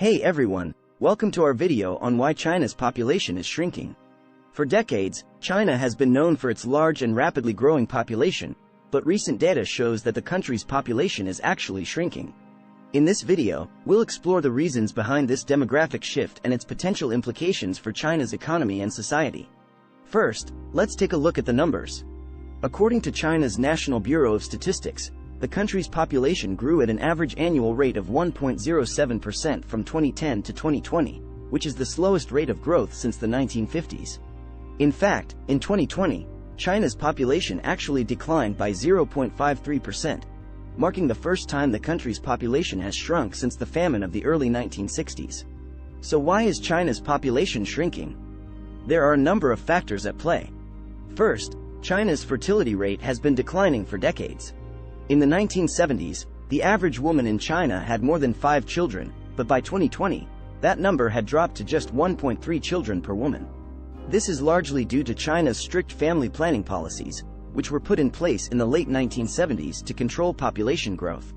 Hey everyone, welcome to our video on why China's population is shrinking. For decades, China has been known for its large and rapidly growing population, but recent data shows that the country's population is actually shrinking. In this video, we'll explore the reasons behind this demographic shift and its potential implications for China's economy and society. First, let's take a look at the numbers. According to China's National Bureau of Statistics, the country's population grew at an average annual rate of 1.07% from 2010 to 2020, which is the slowest rate of growth since the 1950s. In fact, in 2020, China's population actually declined by 0.53%, marking the first time the country's population has shrunk since the famine of the early 1960s. So why is China's population shrinking? There are a number of factors at play. First, China's fertility rate has been declining for decades. In the 1970s, the average woman in China had more than 5 children, but by 2020, that number had dropped to just 1.3 children per woman. This is largely due to China's strict family planning policies, which were put in place in the late 1970s to control population growth.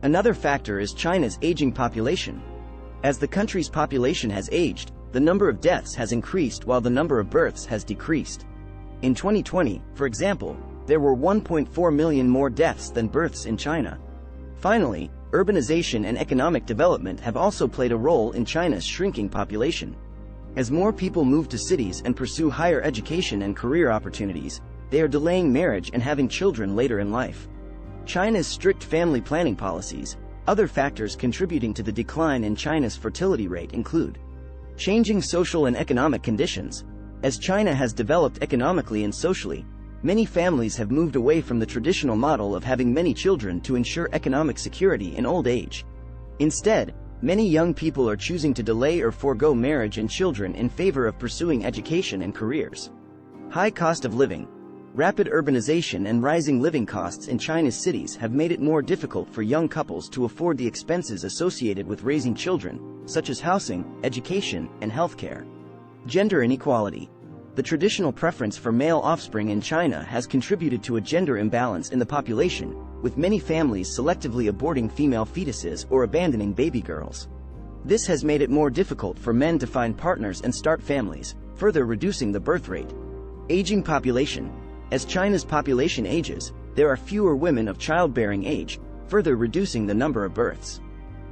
Another factor is China's aging population. As the country's population has aged, the number of deaths has increased while the number of births has decreased. In 2020, for example, there were 1.4 million more deaths than births in China. Finally, urbanization and economic development have also played a role in China's shrinking population. As more people move to cities and pursue higher education and career opportunities, they are delaying marriage and having children later in life. China's strict family planning policies. Other factors contributing to the decline in China's fertility rate include changing social and economic conditions. As China has developed economically and socially, many families have moved away from the traditional model of having many children to ensure economic security in old age. Instead, many young people are choosing to delay or forego marriage and children in favor of pursuing education and careers. High cost of living. Rapid urbanization and rising living costs in China's cities have made it more difficult for young couples to afford the expenses associated with raising children, such as housing, education, and healthcare. Gender inequality. The traditional preference for male offspring in China has contributed to a gender imbalance in the population, with many families selectively aborting female fetuses or abandoning baby girls. This has made it more difficult for men to find partners and start families, further reducing the birth rate. Aging population. As China's population ages, there are fewer women of childbearing age, further reducing the number of births.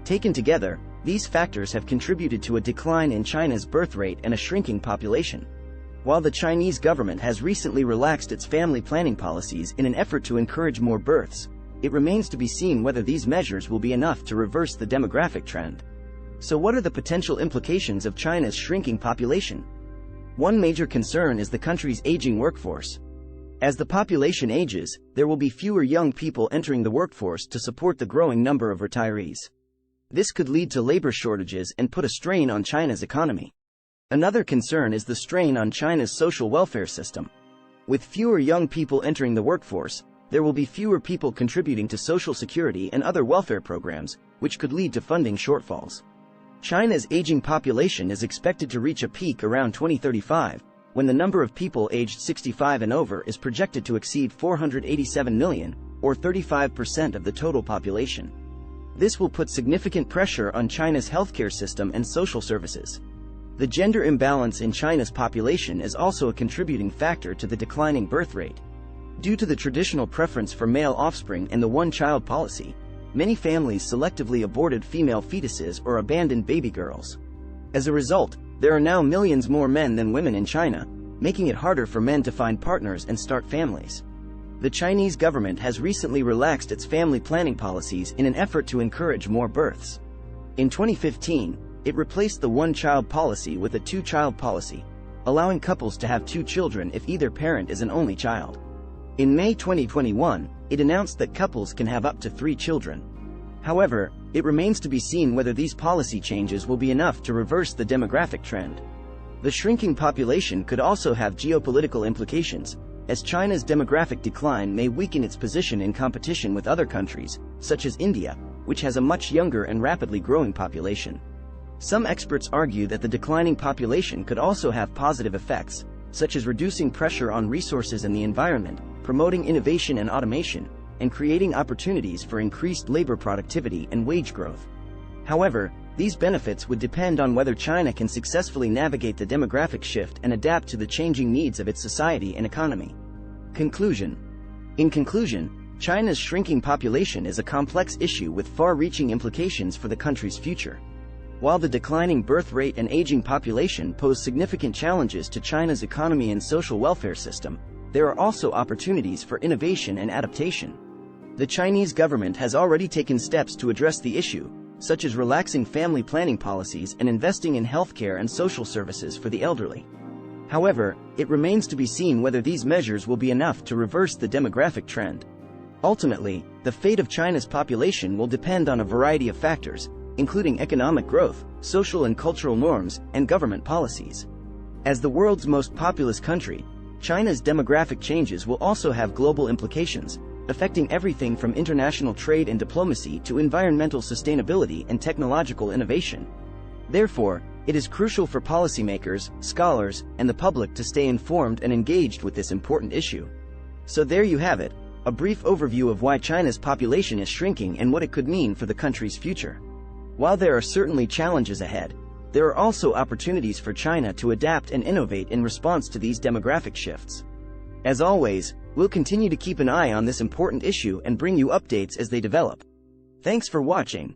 Taken together, these factors have contributed to a decline in China's birth rate and a shrinking population. While the Chinese government has recently relaxed its family planning policies in an effort to encourage more births, it remains to be seen whether these measures will be enough to reverse the demographic trend. So what are the potential implications of China's shrinking population? One major concern is the country's aging workforce. As the population ages, there will be fewer young people entering the workforce to support the growing number of retirees. This could lead to labor shortages and put a strain on China's economy. Another concern is the strain on China's social welfare system. With fewer young people entering the workforce, there will be fewer people contributing to social security and other welfare programs, which could lead to funding shortfalls. China's aging population is expected to reach a peak around 2035, when the number of people aged 65 and over is projected to exceed 487 million, or 35% of the total population. This will put significant pressure on China's healthcare system and social services. The gender imbalance in China's population is also a contributing factor to the declining birth rate. Due to the traditional preference for male offspring and the one-child policy, many families selectively aborted female fetuses or abandoned baby girls. As a result, there are now millions more men than women in China, making it harder for men to find partners and start families. The Chinese government has recently relaxed its family planning policies in an effort to encourage more births. In 2015, it replaced the one-child policy with a two-child policy, allowing couples to have 2 children if either parent is an only child. In May 2021, it announced that couples can have up to 3 children. However, it remains to be seen whether these policy changes will be enough to reverse the demographic trend. The shrinking population could also have geopolitical implications, as China's demographic decline may weaken its position in competition with other countries, such as India, which has a much younger and rapidly growing population. Some experts argue that the declining population could also have positive effects, such as reducing pressure on resources and the environment, promoting innovation and automation, and creating opportunities for increased labor productivity and wage growth. However, These benefits would depend on whether China can successfully navigate the demographic shift and adapt to the changing needs of its society and economy. Conclusion. In conclusion, China's shrinking population is a complex issue with far-reaching implications for the country's future. While the declining birth rate and aging population pose significant challenges to China's economy and social welfare system, there are also opportunities for innovation and adaptation. The Chinese government has already taken steps to address the issue, such as relaxing family planning policies and investing in healthcare and social services for the elderly. However, it remains to be seen whether these measures will be enough to reverse the demographic trend. Ultimately, the fate of China's population will depend on a variety of factors, including economic growth, social and cultural norms, and government policies. As the world's most populous country, China's demographic changes will also have global implications, affecting everything from international trade and diplomacy to environmental sustainability and technological innovation. Therefore, it is crucial for policymakers, scholars, and the public to stay informed and engaged with this important issue. So there you have it, a brief overview of why China's population is shrinking and what it could mean for the country's future. While there are certainly challenges ahead, there are also opportunities for China to adapt and innovate in response to these demographic shifts. As always, we'll continue to keep an eye on this important issue and bring you updates as they develop. Thanks for watching.